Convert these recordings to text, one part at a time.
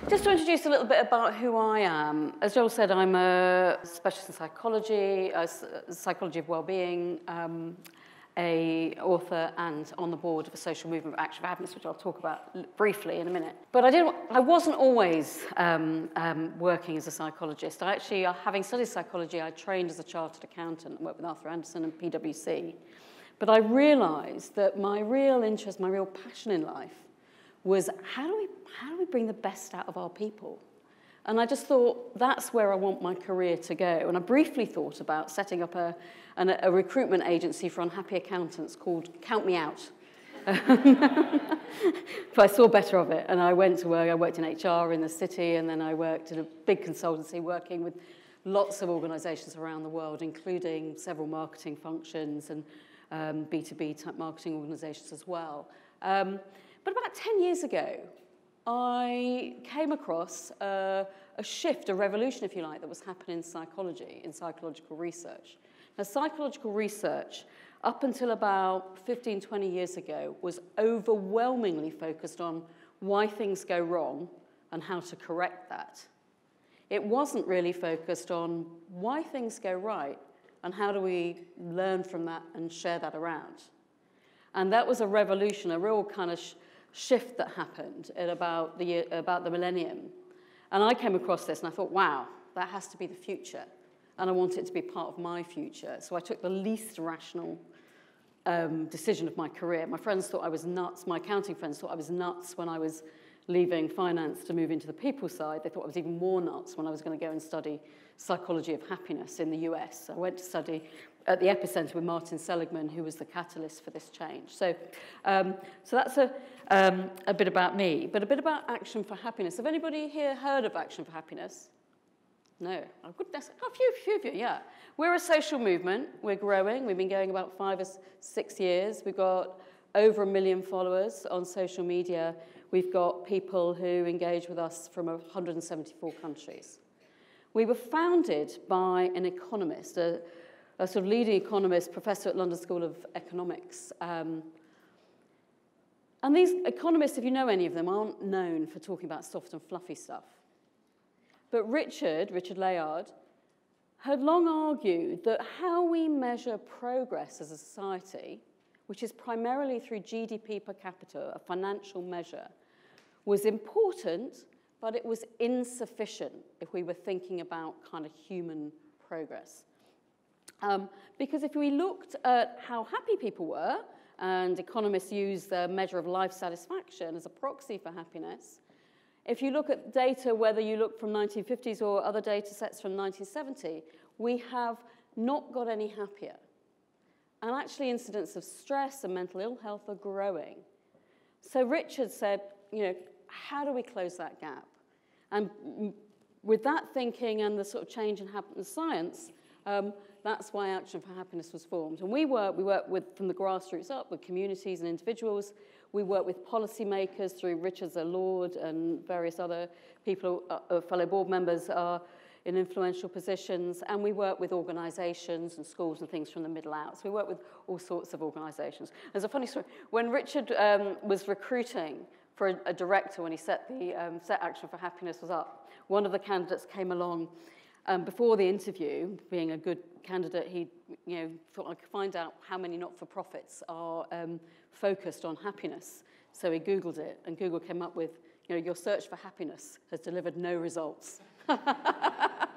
Just to introduce a little bit about who I am. As Joel said, I'm a specialist in psychology, psychology of well-being, a author and on the board of a social movement of action for happiness, which I'll talk about briefly in a minute. But I wasn't always working as a psychologist. I actually, having studied psychology, I trained as a chartered accountant and worked with Arthur Andersen and PwC. But I realised that my real interest, my real passion in life was how do we bring the best out of our people? And I just thought, that's where I want my career to go. And I briefly thought about setting up a recruitment agency for unhappy accountants called Count Me Out. But I saw better of it, and I went to work. I worked in HR in the city, and then I worked in a big consultancy working with lots of organisations around the world, including several marketing functions and B2B type marketing organisations as well. But about 10 years ago, I came across a shift, a revolution, if you like, that was happening in psychology, in psychological research. Now, psychological research, up until about 15, 20 years ago, was overwhelmingly focused on why things go wrong and how to correct that. It wasn't really focused on why things go right and how do we learn from that and share that around. And that was a revolution, a real kind of shift that happened at about the millennium. And I came across this and I thought, wow, that has to be the future. And I want it to be part of my future. So I took the least rational decision of my career. My friends thought I was nuts. My accounting friends thought I was nuts when I was leaving finance to move into the people side. They thought I was even more nuts when I was going to go and study psychology of happiness in the US. I went to study at the epicenter with Martin Seligman, who was the catalyst for this change. So that's a bit about me, but a bit about Action for Happiness. Have anybody here heard of Action for Happiness? No. Oh, goodness. A few of you, yeah. We're a social movement. We're growing. We've been going about 5 or 6 years. We've got over 1 million followers on social media. We've got people who engage with us from 174 countries. We were founded by an economist, a sort of leading economist, professor at London School of Economics. And these economists, if you know any of them, aren't known for talking about soft and fluffy stuff. But Richard Layard, had long argued that how we measure progress as a society, which is primarily through GDP per capita, a financial measure, was important, but it was insufficient if we were thinking about kind of human progress. Because if we looked at how happy people were, and economists use the measure of life satisfaction as a proxy for happiness, if you look at data, whether you look from 1950s or other data sets from 1970, we have not got any happier. And actually, incidents of stress and mental ill health are growing. So Richard said, you know, how do we close that gap? And with that thinking and the sort of change in happiness science, that's why Action for Happiness was formed. And we work with, from the grassroots up, with communities and individuals. We work with policymakers through Richard Lord and various other people, fellow board members are in influential positions. And we work with organizations and schools and things from the middle out. So we work with all sorts of organizations. There's a funny story. When Richard was recruiting for a director, when he set Action for Happiness was up, one of the candidates came along. Before the interview, being a good candidate, he thought I could find out how many not-for-profits are focused on happiness. So he Googled it, and Google came up with, your search for happiness has delivered no results. That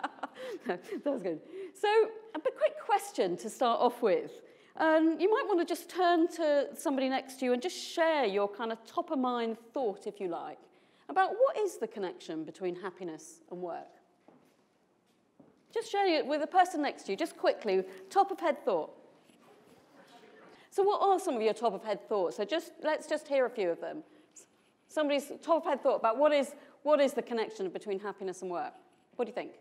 was good. So a quick question to start off with. You might want to just turn to somebody next to you and just share your kind of top-of-mind thought, if you like, about what is the connection between happiness and work. Just share it with the person next to you, just quickly, top-of-head thought. So what are some of your top-of-head thoughts? So let's just hear a few of them. Somebody's top-of-head thought about what is the connection between happiness and work? What do you think?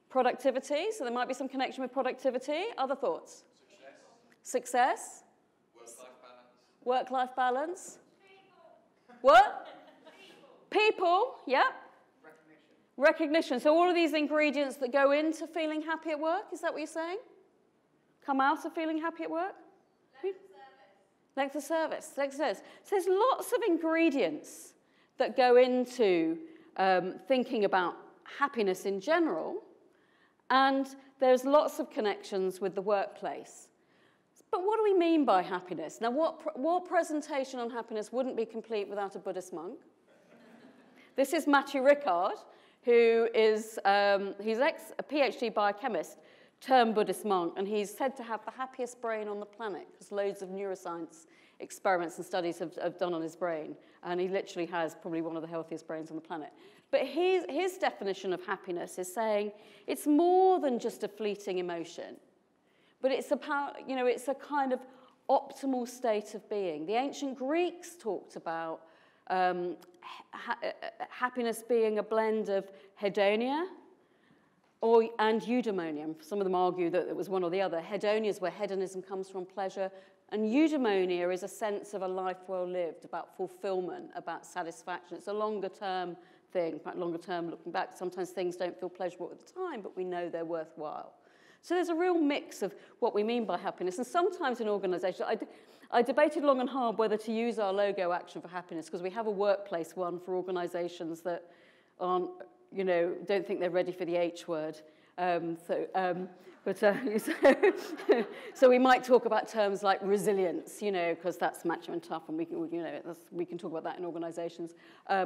Productivity. So there might be some connection with productivity. Other thoughts? Success. Work-life balance. People. What? People, yeah. Recognition. So all of these ingredients that go into feeling happy at work, is that what you're saying? Come out of feeling happy at work? Length of service. So there's lots of ingredients that go into thinking about happiness in general, and there's lots of connections with the workplace. But what do we mean by happiness? Now, what presentation on happiness wouldn't be complete without a Buddhist monk? This is Matthew Ricard, who is he's a PhD biochemist turned Buddhist monk, and he's said to have the happiest brain on the planet because loads of neuroscience experiments and studies have done on his brain, and he literally has probably one of the healthiest brains on the planet. But his definition of happiness is saying it's more than just a fleeting emotion, but it's about, it's a kind of optimal state of being. The ancient Greeks talked about happiness being a blend of hedonia and eudaimonia. Some of them argue that it was one or the other. Hedonia is where hedonism comes from, pleasure, and eudaimonia is a sense of a life well lived, about fulfillment, about satisfaction. It's a longer-term thing, longer-term looking back. Sometimes things don't feel pleasurable at the time, but we know they're worthwhile. So there's a real mix of what we mean by happiness. And sometimes in organizations, I debated long and hard whether to use our logo action for happiness, because we have a workplace one for organizations that aren't, don't think they're ready for the H word. So we might talk about terms like resilience, because that's macho and tough, and we can talk about that in organizations,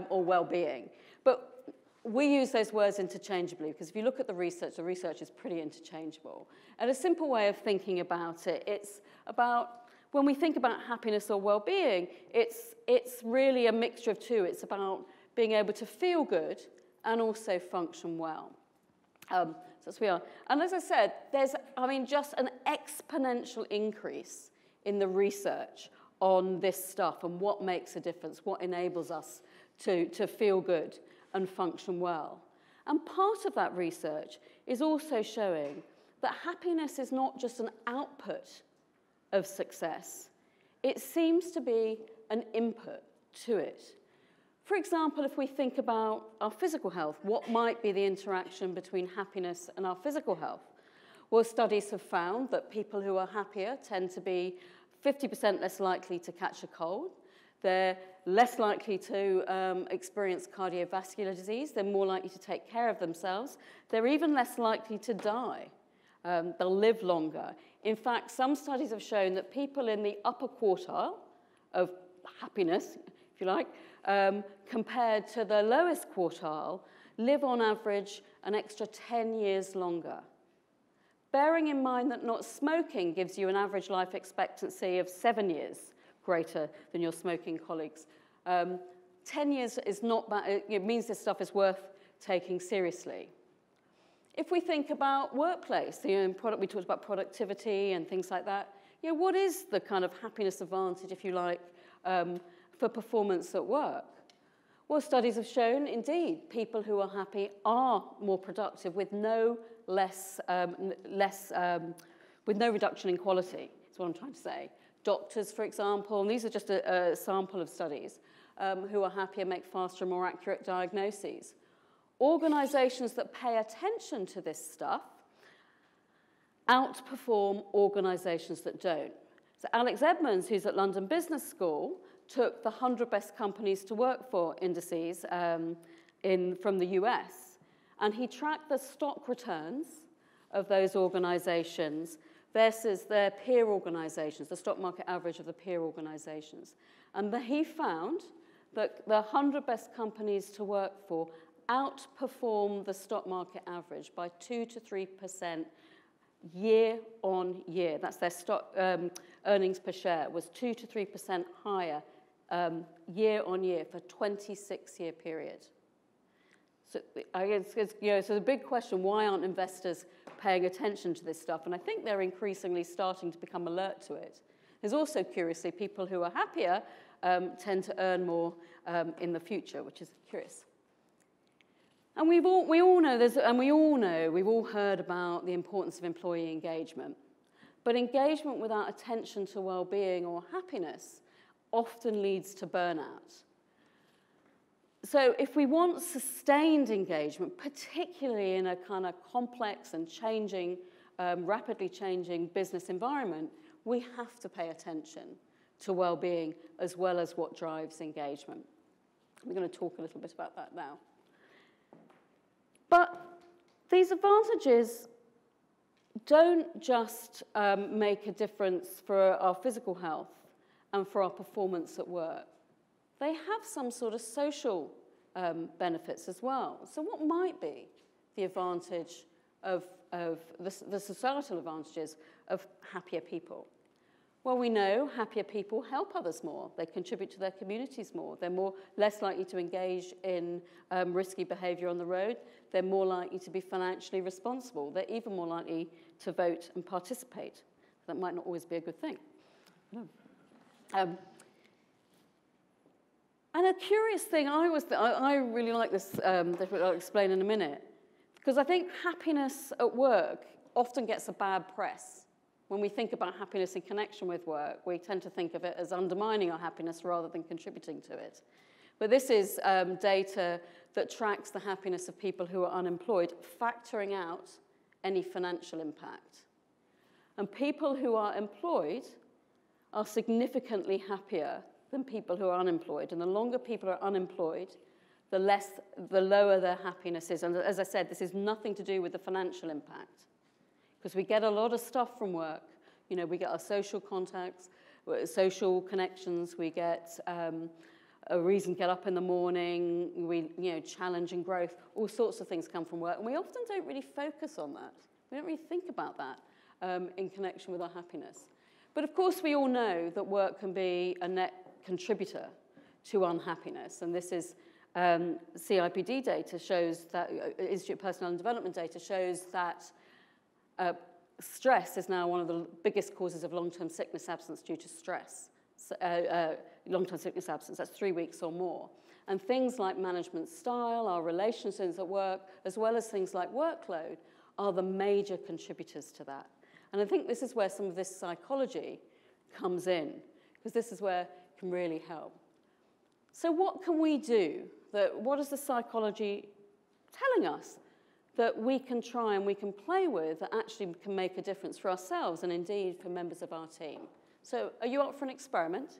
or well-being. But we use those words interchangeably, because if you look at the research is pretty interchangeable. And a simple way of thinking about it, it's about, when we think about happiness or well-being, it's really a mixture of two. It's about being able to feel good and also function well. So that's we are. And as I said, there's, just an exponential increase in the research on this stuff and what makes a difference, what enables us to feel good and function well. And part of that research is also showing that happiness is not just an output of success. It seems to be an input to it. For example, if we think about our physical health, what might be the interaction between happiness and our physical health? Well, studies have found that people who are happier tend to be 50% less likely to catch a cold. They're less likely to experience cardiovascular disease. They're more likely to take care of themselves. They're even less likely to die. They'll live longer. In fact, some studies have shown that people in the upper quartile of happiness, if you like, compared to the lowest quartile, live on average an extra 10 years longer. Bearing in mind that not smoking gives you an average life expectancy of 7 years greater than your smoking colleagues. 10 years is not bad. It means this stuff is worth taking seriously. If we think about workplace, we talked about productivity and things like that. What is the kind of happiness advantage, if you like, for performance at work? Well, studies have shown, indeed, people who are happy are more productive with no reduction in quality. That's what I'm trying to say. Doctors, for example, and these are just a sample of studies, who are happier make faster, more accurate diagnoses. Organizations that pay attention to this stuff outperform organizations that don't. So Alex Edmonds, who's at London Business School, took the 100 best companies to work for indices from the US, and he tracked the stock returns of those organizations versus their peer organizations, the stock market average of the peer organizations. And he found that the 100 best companies to work for outperform the stock market average by 2 to 3% year on year. That's their stock earnings per share was 2 to 3% higher year on year for a 26-year period. So it's a big question, why aren't investors paying attention to this stuff? And I think they're increasingly starting to become alert to it. There's also, curiously, people who are happier tend to earn more in the future, which is curious. And we've all heard about the importance of employee engagement. But engagement without attention to well-being or happiness often leads to burnout. So if we want sustained engagement, particularly in a kind of complex and changing, rapidly changing business environment, we have to pay attention to well-being as well as what drives engagement. We're going to talk a little bit about that now. But these advantages don't just make a difference for our physical health and for our performance at work. They have some sort of social benefits as well. So what might be the advantage of the societal advantages of happier people? Well, we know happier people help others more. They contribute to their communities more. They're less likely to engage in risky behaviour on the road. They're more likely to be financially responsible. They're even more likely to vote and participate. That might not always be a good thing. No. And a curious thing, I really like this, that I'll explain in a minute, because I think happiness at work often gets a bad press. When we think about happiness in connection with work, we tend to think of it as undermining our happiness rather than contributing to it. But this is data that tracks the happiness of people who are unemployed, factoring out any financial impact. And people who are employed are significantly happier than people who are unemployed. And the longer people are unemployed, the lower their happiness is. And as I said, this is nothing to do with the financial impact. Because we get a lot of stuff from work. You know, we get our social contacts, social connections, we get a reason to get up in the morning, challenge and growth, all sorts of things come from work. And we often don't really focus on that. We don't really think about that in connection with our happiness. But of course, we all know that work can be a net contributor to unhappiness. And this is CIPD data shows that, Institute of Personnel and Development data shows that stress is now one of the biggest causes of long-term sickness absence due to stress. Long-term sickness absence, that's 3 weeks or more. And things like management style, our relationships at work, as well as things like workload, are the major contributors to that. And I think this is where some of this psychology comes in, because this is where it can really help. So what can we do? What is the psychology telling us that we can try and we can play with that actually can make a difference for ourselves and indeed for members of our team? So are you up for an experiment?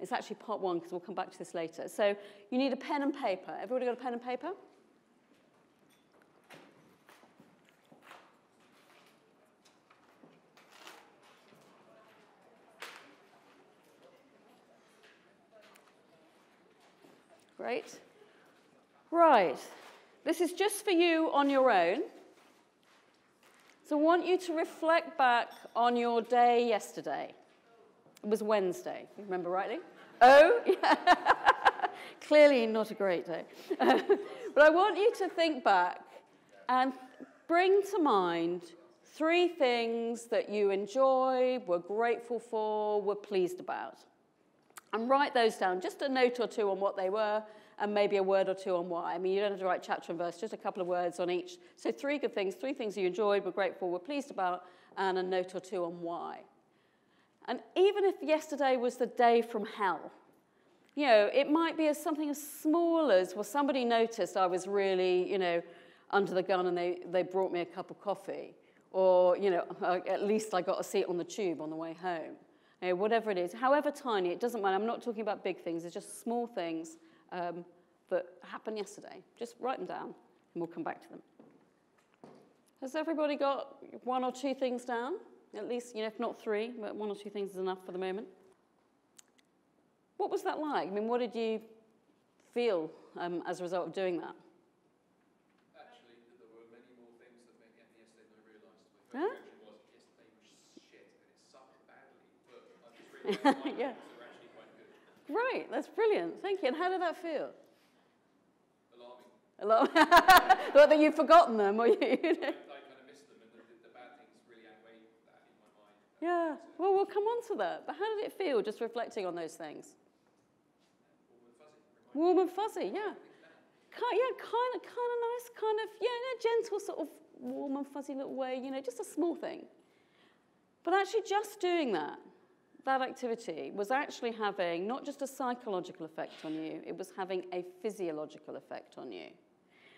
It's actually part one, because we'll come back to this later. So you need a pen and paper. Everybody got a pen and paper? Great. Right. This is just for you on your own. So I want you to reflect back on your day yesterday. It was Wednesday, you remember rightly? Oh, yeah. Clearly not a great day. But I want you to think back and bring to mind 3 things that you enjoyed, were grateful for, were pleased about. And write those down, just a note or 2 on what they were, and maybe a word or 2 on why. I mean, you don't have to write chapter and verse, just a couple of words on each. So 3 good things, 3 things you enjoyed, were grateful, were pleased about, and a note or 2 on why. And even if yesterday was the day from hell, it might be something as small as, well, somebody noticed I was really, under the gun and they brought me a cup of coffee. Or, at least I got a seat on the tube on the way home. Whatever it is, however tiny, it doesn't matter. I'm not talking about big things. It's just small things that happened yesterday. Just write them down, and we'll come back to them. Has everybody got 1 or 2 things down? At least, if not 3, but 1 or 2 things is enough for the moment. What was that like? I mean, what did you feel as a result of doing that? Actually, there were many more things that made me happy yesterday than I realised. My first reaction was, yesterday was shit, and it sucked badly, but I just realised my yeah. were actually quite good. Right, that's brilliant. Thank you. And how did that feel? Alarming. Well, that you've forgotten them, or you? I kind of missed them, and the bad things really outweighed that in my mind. Yeah. Well, we'll come on to that. But how did it feel, just reflecting on those things? Warm and fuzzy, yeah. Kind of nice, in a gentle sort of warm and fuzzy little way, just a small thing. But actually just doing that activity was actually having not just a psychological effect on you, it was having a physiological effect on you.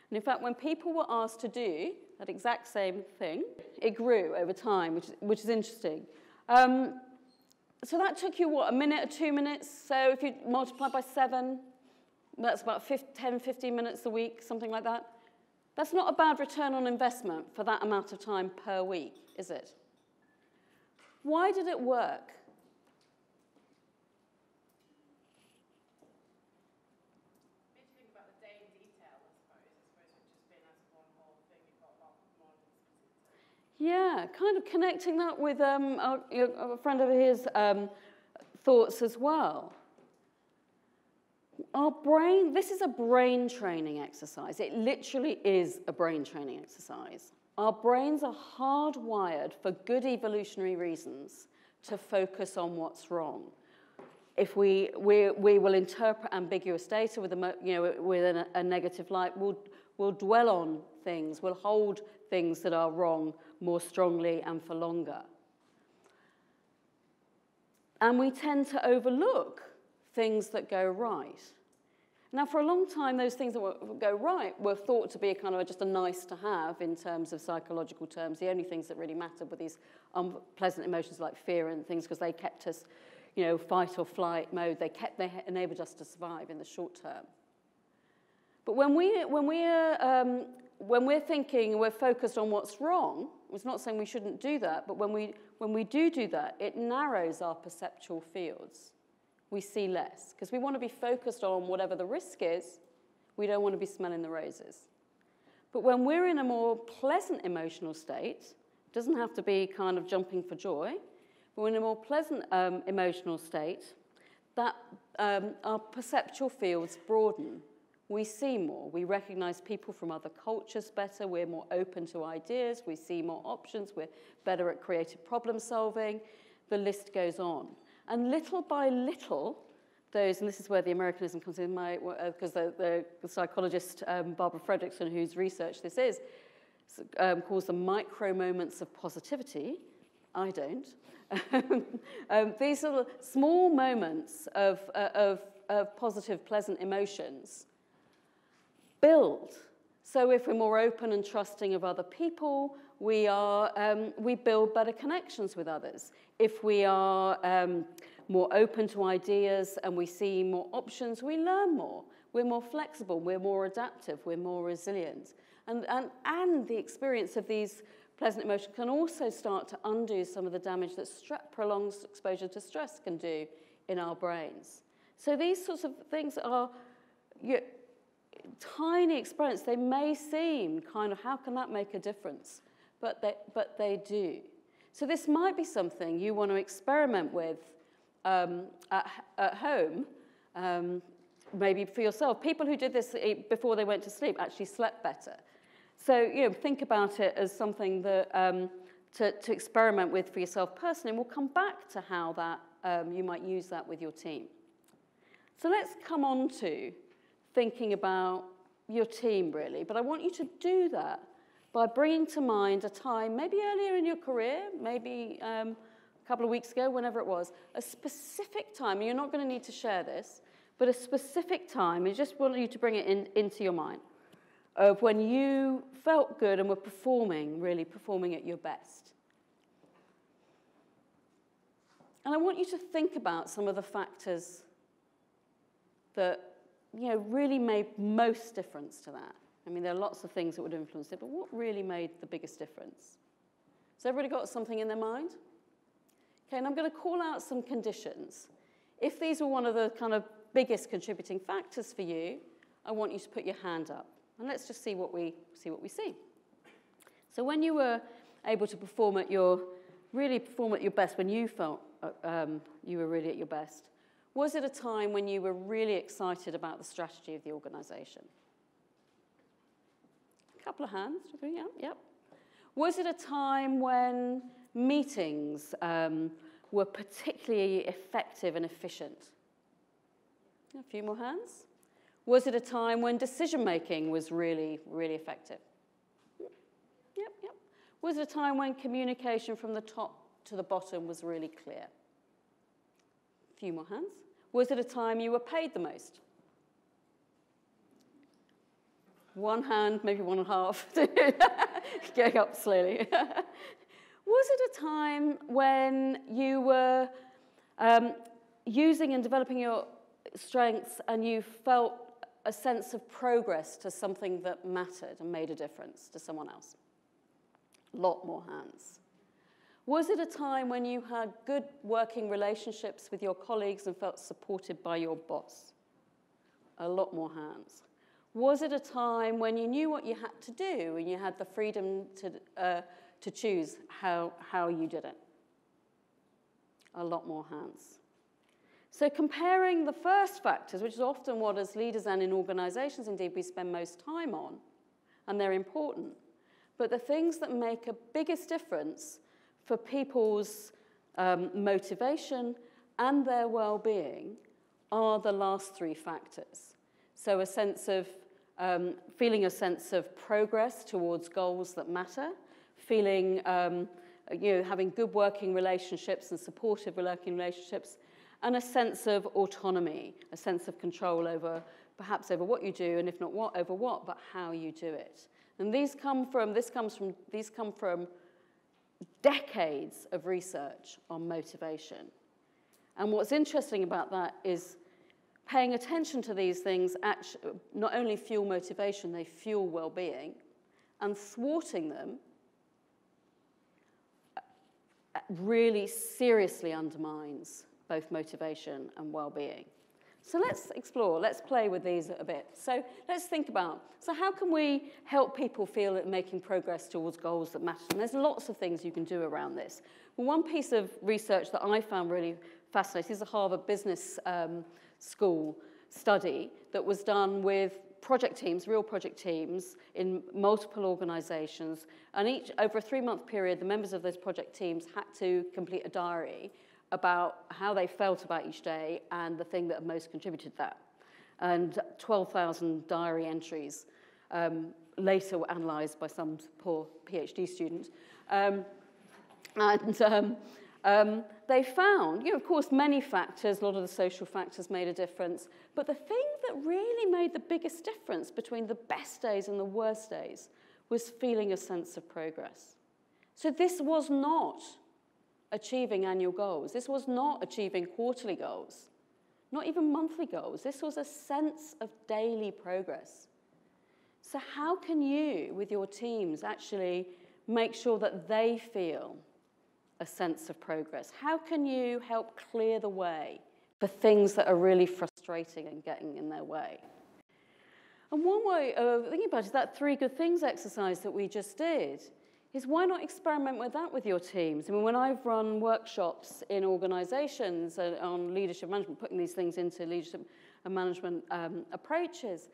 And in fact, when people were asked to do that exact same thing, it grew over time, which is interesting. So that took you, what, a minute or 2 minutes? So if you multiply by 7, that's about 10, 15 minutes a week, something like that. That's not a bad return on investment for that amount of time per week, is it? Why did it work? Makes you think about the day in detail, I suppose. I suppose it's just been as one whole thing, you've got a lot more specific. Yeah, kind of connecting that with a friend over here's thoughts as well. Our brain, this is a brain training exercise. It literally is a brain training exercise. Our brains are hardwired for good evolutionary reasons to focus on what's wrong. If we will interpret ambiguous data with a negative light, we'll dwell on things, we'll hold things that are wrong more strongly and for longer. And we tend to overlook things that go right. Now, for a long time, those things that go right were thought to be kind of just a nice to have in terms of psychological terms. The only things that really mattered were these unpleasant emotions like fear and things, because they kept us, fight or flight mode. They enabled us to survive in the short term. But when we're thinking, we're focused on what's wrong, it's not saying we shouldn't do that, but when we do that, it narrows our perceptual fields. We see less, because we want to be focused on whatever the risk is. We don't want to be smelling the roses. But when we're in a more pleasant emotional state, it doesn't have to be kind of jumping for joy, but we're in a more pleasant emotional state, that our perceptual fields broaden. We see more. We recognize people from other cultures better. We're more open to ideas. We see more options. We're better at creative problem solving. The list goes on. And little by little, and this is where the Americanism comes in, because the psychologist Barbara Fredrickson, whose research this is, calls them micro moments of positivity. I don't. These are the small moments of positive, pleasant emotions build. So if we're more open and trusting of other people, we build better connections with others. If we are more open to ideas and we see more options, we learn more. We're more flexible, we're more adaptive, we're more resilient. And the experience of these pleasant emotions can also start to undo some of the damage that prolonged exposure to stress can do in our brains. So these sorts of things are tiny experiments. They may seem kind of, how can that make a difference? But they do. So this might be something you want to experiment with at home, maybe for yourself. People who did this before they went to sleep actually slept better. So think about it as something that to experiment with for yourself personally. And we'll come back to how that you might use that with your team. So let's come on to thinking about your team, really. But I want you to do that by bringing to mind a time, maybe earlier in your career, maybe a couple of weeks ago, whenever it was, a specific time, and you're not going to need to share this, but a specific time, I just want you to bring it into your mind, of when you felt good and were really performing at your best. And I want you to think about some of the factors that really made most difference to that. I mean, there are lots of things that would influence it, but what really made the biggest difference? Has everybody got something in their mind? Okay, and I'm going to call out some conditions. If these were one of the kind of biggest contributing factors for you, I want you to put your hand up. And let's just see what we see. So when you were able to perform at your best, when you felt you were really at your best, was it a time when you were really excited about the strategy of the organization? A couple of hands. Yeah, yep. Was it a time when meetings were particularly effective and efficient? A few more hands. Was it a time when decision-making was really, really effective? Yep. Was it a time when communication from the top to the bottom was really clear? A few more hands. Was it a time you were paid the most? One hand, maybe one and a half. Going up slowly. Was it a time when you were Using and developing your strengths, and you felt a sense of progress to something that mattered and made a difference to someone else. A lot more hands. Was it a time when you had good working relationships with your colleagues and felt supported by your boss? A lot more hands. Was it a time when you knew what you had to do and you had the freedom to choose how you did it? A lot more hands. So comparing the first factors, which is often what as leaders and in organizations indeed we spend most time on, and they're important, but the things that make a biggest difference for people's motivation and their well-being are the last three factors. So a sense of feeling a sense of progress towards goals that matter, feeling having good working relationships and supportive working relationships, and a sense of autonomy, a sense of control over perhaps over what you do, and if not over what, but how you do it. And these come from decades of research on motivation. And what's interesting about that is paying attention to these things actually not only fuel motivation, they fuel well-being, and thwarting them really seriously undermines both motivation and well-being. So let's explore, let's play with these a bit. So let's think about, so how can we help people feel that making progress towards goals that matter? And there's lots of things you can do around this. Well, one piece of research that I found really fascinating is a Harvard Business School study that was done with project teams, real project teams in multiple organizations. And over a 3-month period, the members of those project teams had to complete a diary about how they felt about each day and the thing that most contributed to that. And 12,000 diary entries later were analysed by some poor PhD student. They found, of course, many factors, a lot of the social factors made a difference, but the thing that really made the biggest difference between the best days and the worst days was feeling a sense of progress. So this was not achieving annual goals. This was not achieving quarterly goals, not even monthly goals. This was a sense of daily progress. So how can you, with your teams, actually make sure that they feel a sense of progress? How can you help clear the way for things that are really frustrating and getting in their way? And one way of thinking about it is that 3 good things exercise that we just did is why not experiment with that with your teams? I mean, when I've run workshops in organizations on leadership management, putting these things into leadership and management approaches,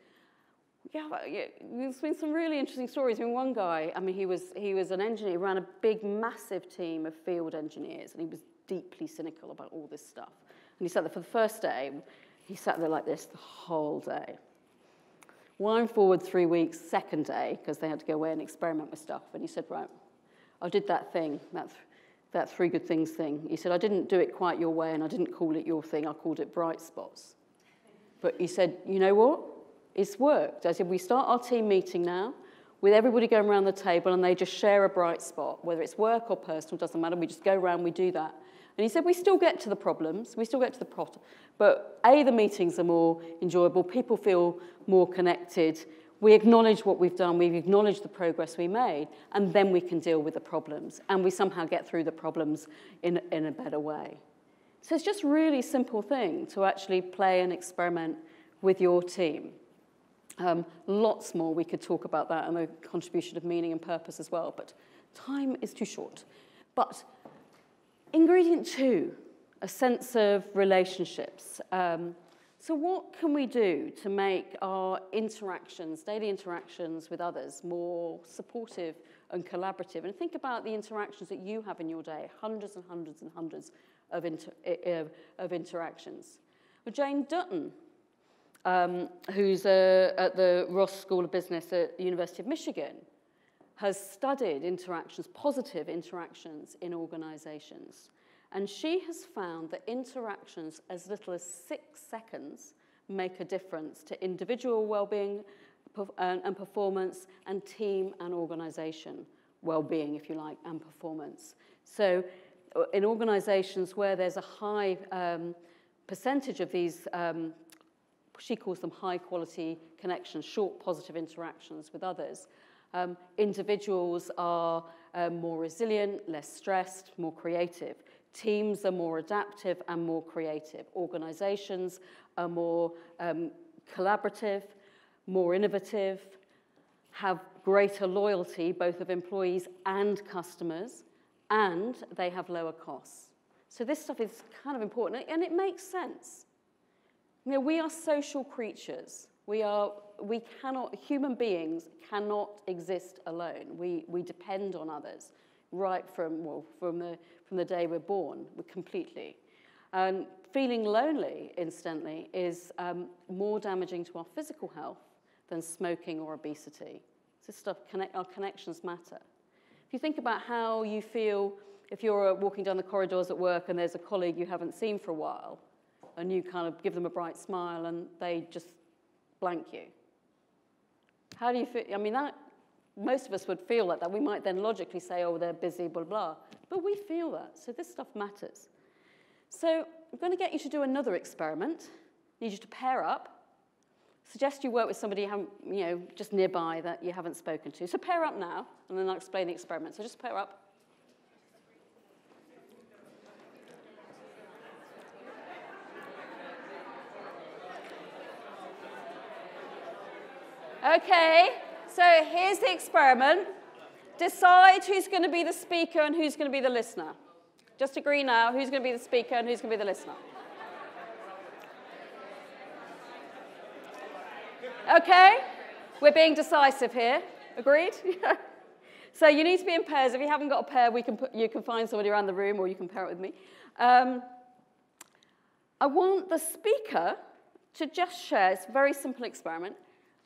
there's been some really interesting stories. I mean, one guy, he was an engineer, he ran a big, massive team of field engineers, and he was deeply cynical about all this stuff. And he sat there for the first day, he sat there like this the whole day. Wind forward 3 weeks, second day, because they had to go away and experiment with stuff. And he said, right, I did that thing, that 3 good things thing. He said, I didn't do it quite your way, and I didn't call it your thing, I called it bright spots. But he said, you know what? It's worked. I said, we start our team meeting now with everybody going around the table, and they just share a bright spot, whether it's work or personal, doesn't matter. We just go around, we do that. And he said, we still get to the problems, we still get to the problem, but the meetings are more enjoyable, people feel more connected, we acknowledge what we've done, we acknowledge the progress we made, and then we can deal with the problems, and we somehow get through the problems in a better way. So it's just a really simple thing to actually play and experiment with your team. Lots more we could talk about that and the contribution of meaning and purpose as well, but time is too short. But ingredient 2, a sense of relationships. So what can we do to make our interactions, daily interactions with others, more supportive and collaborative? And think about the interactions that you have in your day, hundreds and hundreds and hundreds of interactions. Well, Jane Dutton, who's at the Ross School of Business at the University of Michigan, has studied interactions, positive interactions in organizations. And she has found that interactions as little as 6 seconds make a difference to individual well-being and performance, and team and organization well-being, if you like, and performance. So in organizations where there's a high percentage of these, she calls them high quality connections, short positive interactions with others, individuals are more resilient, less stressed, more creative. Teams are more adaptive and more creative. Organizations are more collaborative, more innovative, have greater loyalty, both of employees and customers, and they have lower costs. So this stuff is kind of important, and it makes sense. You know, we are social creatures. Human beings cannot exist alone. We depend on others, right from the day we're born, completely. And feeling lonely instantly is more damaging to our physical health than smoking or obesity. This stuff, our connections matter. If you think about how you feel if you're walking down the corridors at work and there's a colleague you haven't seen for a while, and you kind of give them a bright smile and they just blank you. How do you feel? I mean, most of us would feel like that. We might then logically say, oh, they're busy, blah, blah. But we feel that, so this stuff matters. So I'm going to get you to do another experiment. I need you to pair up. Suggest you work with somebody you haven't, just nearby that you haven't spoken to. So pair up now, and then I'll explain the experiment. So just pair up. Okay, so here's the experiment. Decide who's going to be the speaker and who's going to be the listener. Just agree now who's going to be the speaker and who's going to be the listener. Okay, we're being decisive here. Agreed? So you need to be in pairs. If you haven't got a pair, you can find somebody around the room, or you can pair it with me. I want the speaker to just share, it's a very simple experiment,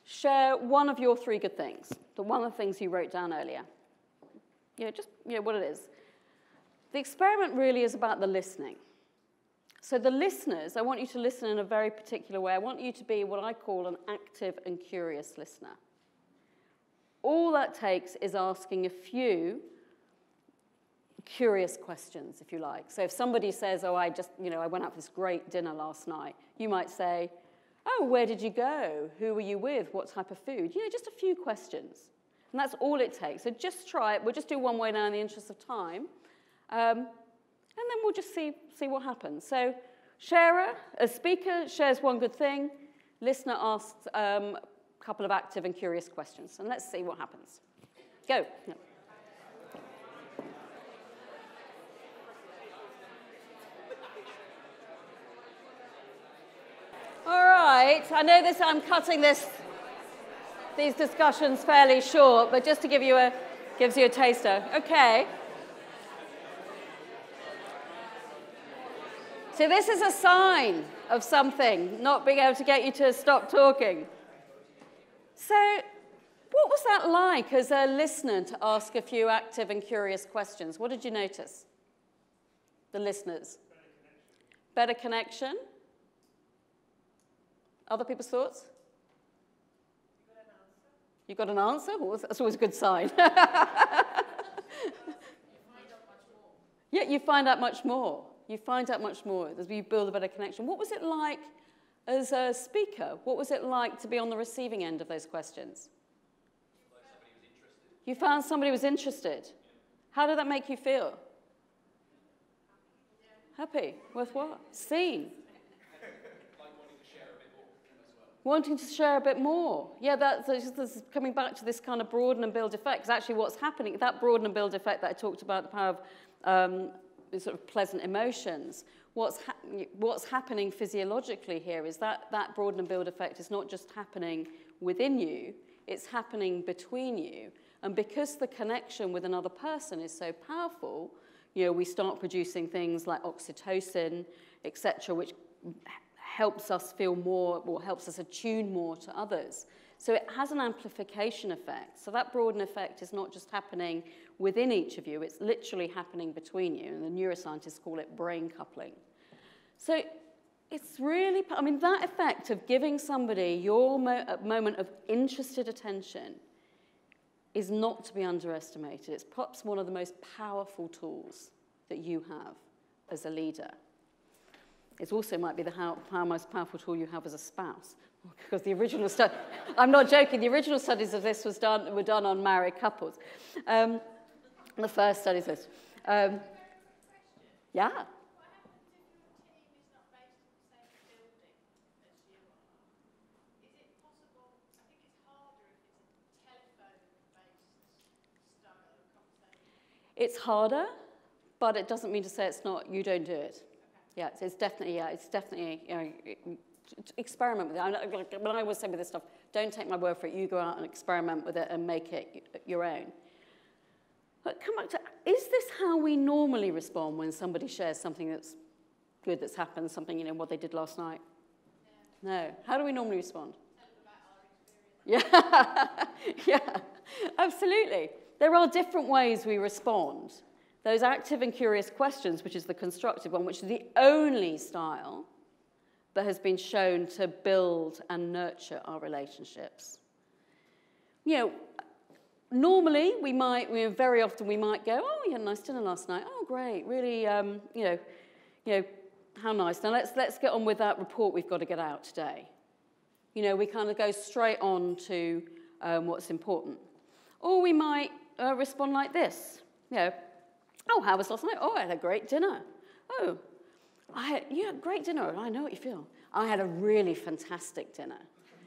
share one of your 3 good things, one of the things you wrote down earlier. Just what it is. The experiment really is about the listening. So the listeners, I want you to listen in a very particular way. I want you to be what I call an active and curious listener. All that takes is asking a few curious questions, if you like. So if somebody says, oh, I went out for this great dinner last night, you might say, oh, where did you go? Who were you with? What type of food? Just a few questions. And that's all it takes. So just try it. We'll just do one way now in the interest of time. And then we'll just see what happens. So sharer, a speaker, shares one good thing. Listener asks a couple of active and curious questions. And let's see what happens. Go. No. All right. I know I'm cutting these discussions fairly short, but just to gives you a taster. Okay. So this is a sign of something, not being able to get you to stop talking. So what was that like as a listener to ask a few active and curious questions? What did you notice? The listeners. Better connection. Other people's thoughts? You got an answer? Well, that's always a good sign. Yeah, you find out much more. You find out much more as you build a better connection. What was it like as a speaker? What was it like to be on the receiving end of those questions? Like somebody was interested. You found somebody was interested. How did that make you feel? Happy. With what? Seen. Like wanting to share a bit more as well. Wanting to share a bit more. Yeah, that's coming back to this kind of broaden and build effect. Because actually what's happening, that broaden and build effect that I talked about, the power of sort of pleasant emotions. What's happening physiologically here is that broaden and build effect is not just happening within you, it's happening between you. And because the connection with another person is so powerful, we start producing things like oxytocin, etc., which helps us feel more, or helps us attune more to others. So it has an amplification effect. So that broaden effect is not just happening within each of you, it's literally happening between you, and the neuroscientists call it brain coupling. So it's really, that effect of giving somebody your moment of interested attention is not to be underestimated. It's perhaps one of the most powerful tools that you have as a leader. It also might be the how most powerful tool you have as a spouse. Because the original study, I'm not joking, the original studies of this were done on married couples. The first studies of this. Yeah. It's harder, but it doesn't mean to say it's not, you don't do it. Yeah, it's definitely, you know, experiment with it. When I always say with this stuff, don't take my word for it, you go out and experiment with it and make it your own. But come back to, is this how we normally respond when somebody shares something that's good that's happened, something, you know, what they did last night? Yeah. No. How do we normally respond? Tell them about our experience. Yeah, yeah, absolutely. There are different ways we respond. Those active and curious questions, which is the constructive one, which is the only style that has been shown to build and nurture our relationships. You know, normally very often we might go, oh, we had a nice dinner last night. Oh, great, really, you know, how nice. Now let's get on with that report we've got to get out today. You know, we kind of go straight on to what's important. Or we might respond like this, you know, oh, how was last night? Oh, I had a great dinner. Oh, you had a great dinner. I know what you feel. I had a really fantastic dinner.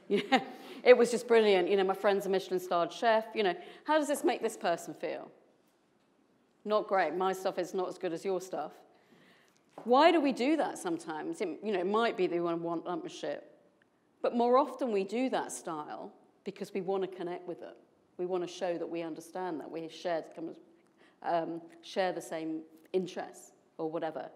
Yeah, it was just brilliant. You know, my friend's a Michelin-starred chef. You know, how does this make this person feel? Not great. My stuff is not as good as your stuff. Why do we do that sometimes? It might be that we want one-upmanship. But more often we do that style because we want to connect with it. We want to show that we understand that we share the same interests or whatever.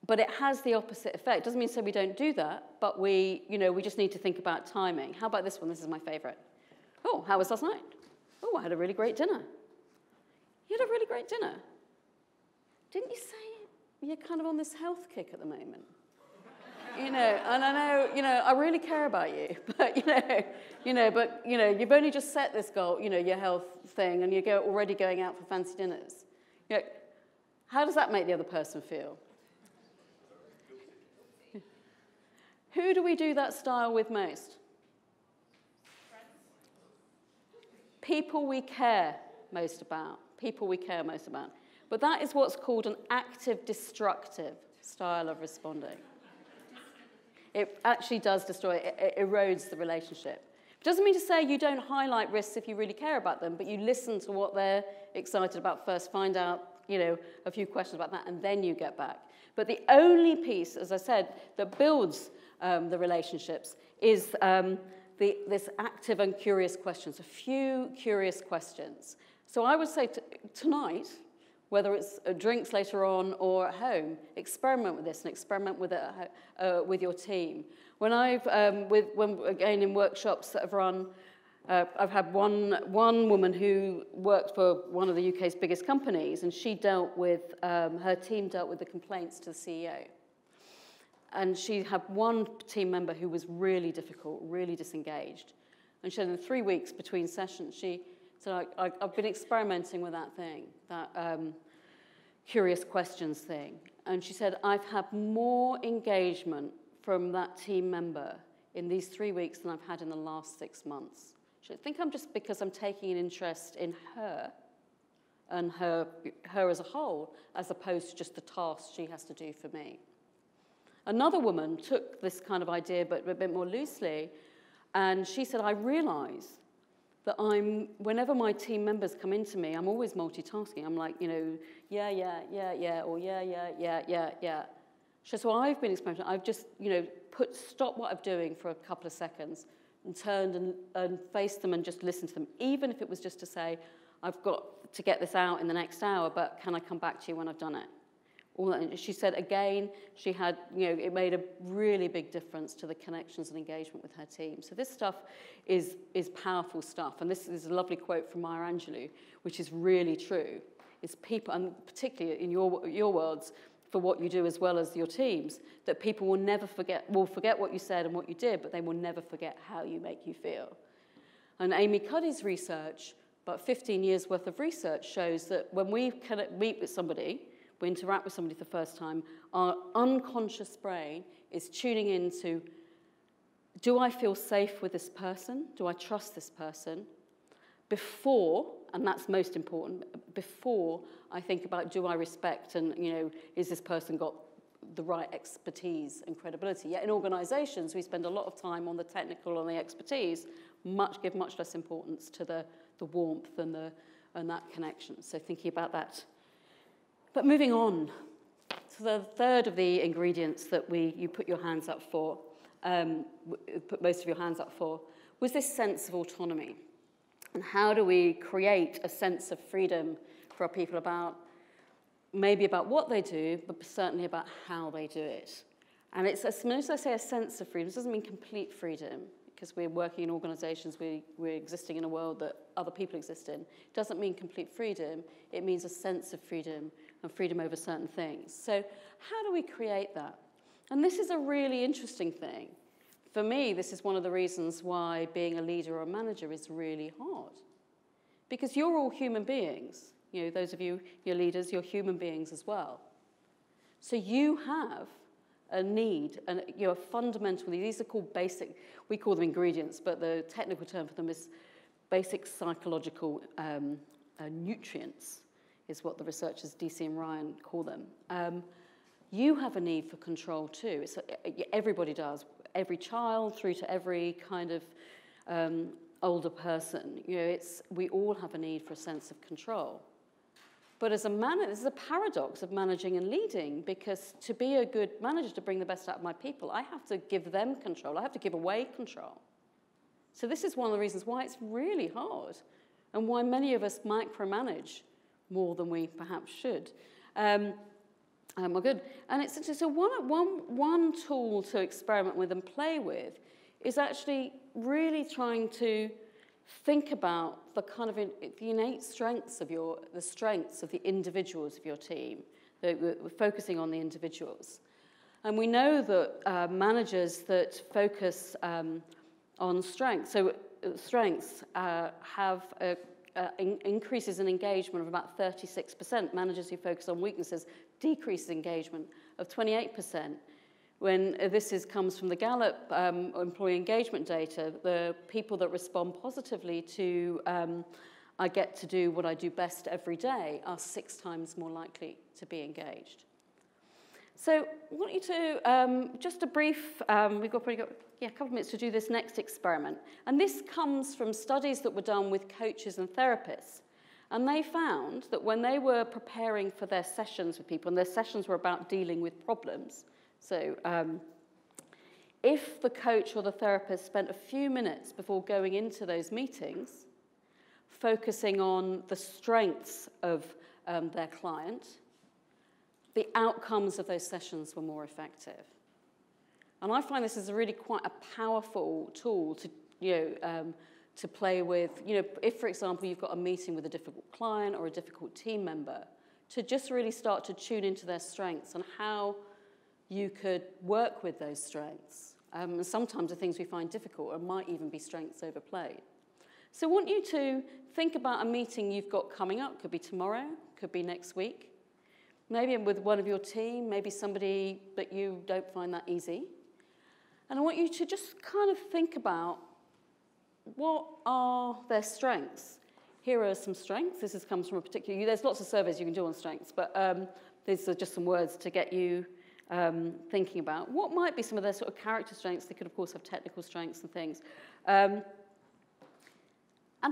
But it has the opposite effect. It doesn't mean to say we don't do that, but we just need to think about timing. How about this one? This is my favorite. Oh, how was last night? Oh, I had a really great dinner. You had a really great dinner. Didn't you say you're kind of on this health kick at the moment? You know, and I know, I really care about you, but you've only just set this goal, your health thing, and you're already going out for fancy dinners. You know, how does that make the other person feel? Who do we do that style with most? People we care most about. People we care most about. But that is what's called an active destructive style of responding. It actually does destroy, it erodes the relationship. It doesn't mean to say you don't highlight risks if you really care about them, but you listen to what they're excited about first, find out, a few questions about that, and then you get back. But the only piece, as I said, that builds the relationships is this active and curious questions, a few curious questions. So I would say tonight, whether it's drinks later on or at home, experiment with this and experiment with it with your team. When again in workshops that I've run, I've had one woman who worked for one of the UK's biggest companies, and she her team dealt with the complaints to the CEO. And she had one team member who was really difficult, really disengaged. And she said in 3 weeks between sessions, she said, I've been experimenting with that thing, that curious questions thing. And she said, I've had more engagement from that team member in these 3 weeks than I've had in the last 6 months. She said, I think I'm just because I'm taking an interest in her and her as a whole, as opposed to just the task she has to do for me. Another woman took this kind of idea, but a bit more loosely, and she said, I realise that whenever my team members come into me, I'm always multitasking. I'm like, yeah, or yeah. So I've been experimenting. I've just, stopped what I'm doing for a couple of seconds and turned and faced them and just listened to them, even if it was just to say, I've got to get this out in the next hour, but can I come back to you when I've done it? She said, again, she had, it made a really big difference to the connections and engagement with her team. So this stuff is powerful stuff. And this is a lovely quote from Maya Angelou, which is really true. It's people, and particularly in your worlds, for what you do as well as your teams, that people will forget what you said and what you did, but they will never forget how you make you feel. And Amy Cuddy's research, about 15 years worth of research, shows that when we meet with somebody, we interact with somebody for the first time, our unconscious brain is tuning into, do I feel safe with this person? Do I trust this person? Before, and that's most important, before I think about, do I respect and, is this person got the right expertise and credibility? Yet in organisations, we spend a lot of time on the technical and the expertise, give much less importance to the warmth and that connection. So thinking about that. But moving on to the third of the ingredients that you put your hands up for, put most of your hands up for, was this sense of autonomy. And how do we create a sense of freedom for our people maybe about what they do, but certainly about how they do it. And it's, as soon as I say a sense of freedom, it doesn't mean complete freedom, because we're working in organisations, we're existing in a world that other people exist in. It doesn't mean complete freedom, it means a sense of freedom and freedom over certain things. So how do we create that? And this is a really interesting thing. For me, this is one of the reasons why being a leader or a manager is really hard. Because you're all human beings. Those of you, you're leaders, you're human beings as well. So you have a need, and a fundamental need. These are called basic, we call them ingredients, but the technical term for them is basic psychological nutrients, is what the researchers DC and Ryan call them. You have a need for control too. Everybody does. Every child through to every kind of older person. We all have a need for a sense of control. But as a manager, this is a paradox of managing and leading, because to be a good manager, to bring the best out of my people, I have to give them control. I have to give away control. So this is one of the reasons why it's really hard, and why many of us micromanage more than we perhaps should. Well, good. And it's so one tool to experiment with and play with is actually really trying to think about the kind of the innate strengths of the strengths of the individuals of your team. We're focusing on the individuals. And we know that managers that focus on strengths, so strengths have increases in engagement of about 36%. Managers who focus on weaknesses decreases engagement of 28%. When comes from the Gallup employee engagement data, the people that respond positively to I get to do what I do best every day are 6 times more likely to be engaged. So I want you to, just a brief, we've probably got a couple of minutes to do this next experiment. And this comes from studies that were done with coaches and therapists. And they found that when they were preparing for their sessions with people, and their sessions were about dealing with problems, so if the coach or the therapist spent a few minutes before going into those meetings focusing on the strengths of their client, the outcomes of those sessions were more effective. And I find this is really quite a powerful tool to play with. If, for example, you've got a meeting with a difficult client or a difficult team member, to just really start to tune into their strengths and how you could work with those strengths. And sometimes the things we find difficult might even be strengths overplayed. So I want you to think about a meeting you've got coming up. Could be tomorrow, could be next week. Maybe with one of your team, maybe somebody that you don't find that easy. And I want you to just kind of think about, what are their strengths? Here are some strengths. This comes from a particular, there's lots of surveys you can do on strengths, but these are just some words to get you thinking about. What might be some of their sort of character strengths? They could, of course, have technical strengths and things. And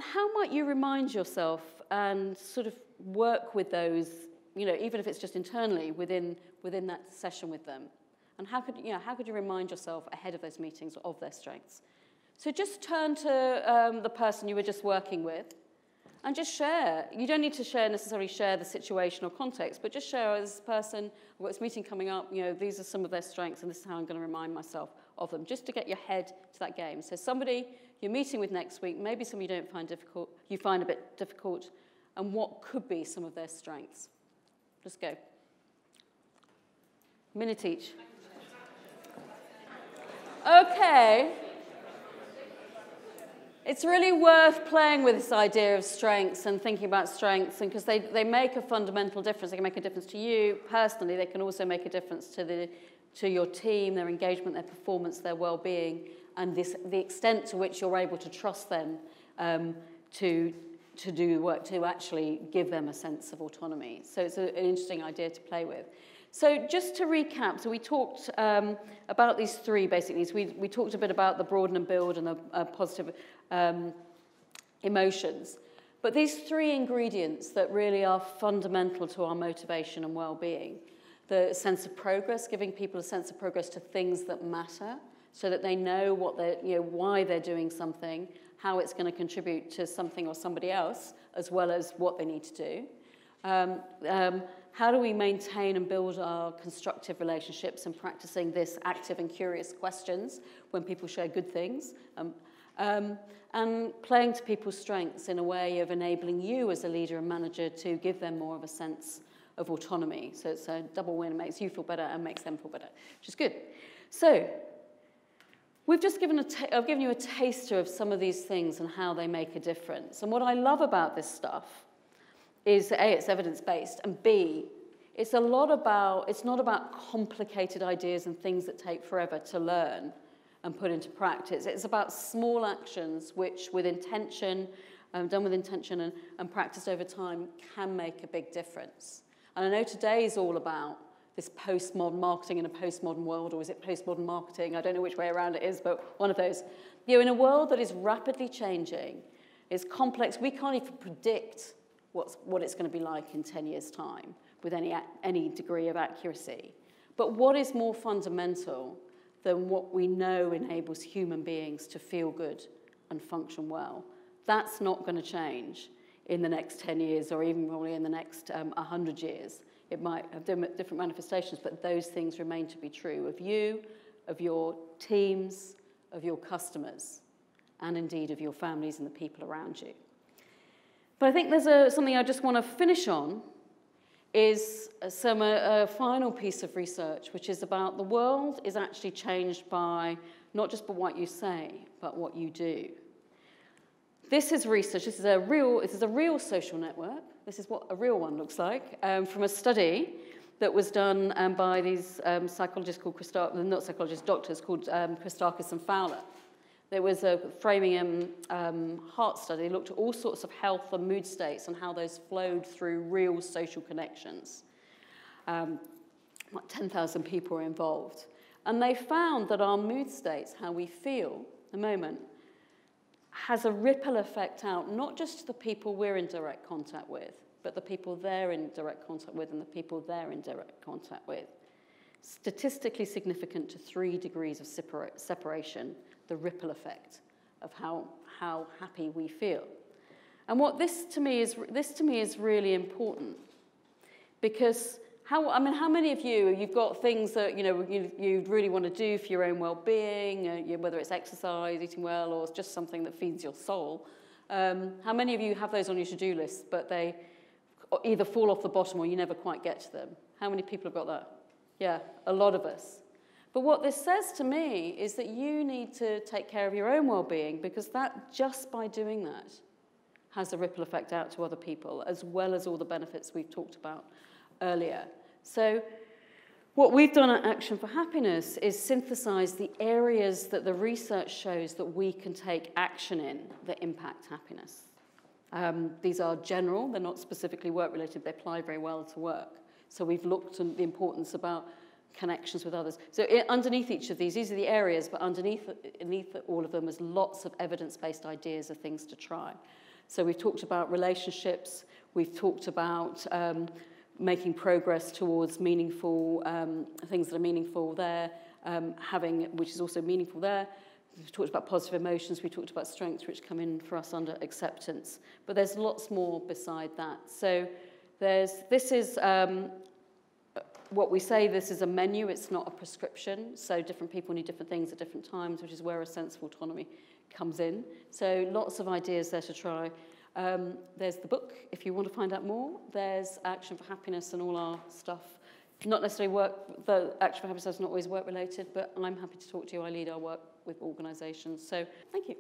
how might you remind yourself and sort of work with those, even if it's just internally within that session with them? And how could you remind yourself ahead of those meetings of their strengths? So just turn to the person you were just working with and just share. You don't need to necessarily share the situation or context, but just share, this person, I've got this meeting coming up, these are some of their strengths and this is how I'm going to remind myself of them, just to get your head to that game. So somebody you're meeting with next week, maybe somebody you don't find difficult, you find a bit difficult, and what could be some of their strengths. Just go. Minute each. Okay. It's really worth playing with this idea of strengths and thinking about strengths, and because they make a fundamental difference. They can make a difference to you personally. They can also make a difference to your team, their engagement, their performance, their well-being, and the extent to which you're able to trust them to do the work, to actually give them a sense of autonomy. So it's an interesting idea to play with. So just to recap, so we talked about these three basically. So we talked a bit about the broaden and build and the positive emotions. But these three ingredients that really are fundamental to our motivation and well-being, the sense of progress, giving people a sense of progress to things that matter, so that they know what they're, why they're doing something, how it's going to contribute to something or somebody else, as well as what they need to do. How do we maintain and build our constructive relationships and practicing this active and curious questions when people share good things? And playing to people's strengths in a way of enabling you as a leader and manager to give them more of a sense of autonomy. So it's a double win. It makes you feel better and makes them feel better, which is good. So we've just I've given you a taster of some of these things and how they make a difference. And what I love about this stuff is A, it's evidence-based, and B, it's not about complicated ideas and things that take forever to learn and put into practice. It's about small actions which, with intention, done with intention and practiced over time, can make a big difference. And I know today is all about this postmodern marketing in a postmodern world, or is it postmodern marketing? I don't know which way around it is, but one of those. In a world that is rapidly changing, it's complex, we can't even predict what it's going to be like in 10 years' time with any degree of accuracy. But what is more fundamental than what we know enables human beings to feel good and function well? That's not going to change in the next 10 years or even probably in the next 100 years. It might have different manifestations, but those things remain to be true of you, of your teams, of your customers, and indeed of your families and the people around you. But I think there's something I just want to finish on is a final piece of research, which is about the world is actually changed by not just by what you say, but what you do. This is research. This is a real social network. This is what a real one looks like from a study that was done by these psychologists called doctors called Christakis and Fowler. There was a Framingham heart study. They looked at all sorts of health and mood states and how those flowed through real social connections. 10,000 people were involved. And they found that our mood states, how we feel at the moment, has a ripple effect out, not just to the people we're in direct contact with, but the people they're in direct contact with and the people they're in direct contact with. Statistically significant to 3 degrees of separation, the ripple effect of how happy we feel. And what this to me is really important, because how many of you've got things that you really want to do for your own well-being, whether it's exercise, eating well, or just something that feeds your soul. How many of you have those on your to-do list, but they either fall off the bottom or you never quite get to them? How many people have got that? Yeah, a lot of us. But what this says to me is that you need to take care of your own well-being, because that, just by doing that, has a ripple effect out to other people, as well as all the benefits we've talked about earlier. So what we've done at Action for Happiness is synthesize the areas that the research shows that we can take action in that impact happiness. These are general, they're not specifically work-related, they apply very well to work. So we've looked at the importance about connections with others. So underneath each of these are the areas, but underneath all of them is lots of evidence-based ideas of things to try. So we've talked about relationships, we've talked about making progress towards meaningful things that are meaningful there, which is also meaningful there. We've talked about positive emotions, we talked about strengths, which come in for us under acceptance. But there's lots more beside that. So this is what we say, this is a menu, it's not a prescription. So different people need different things at different times, which is where a sense of autonomy comes in. So lots of ideas there to try. There's the book, if you want to find out more. There's Action for Happiness and all our stuff. Not necessarily the Action for Happiness is not always work-related, but I'm happy to talk to you. I lead our work with organisations. So thank you.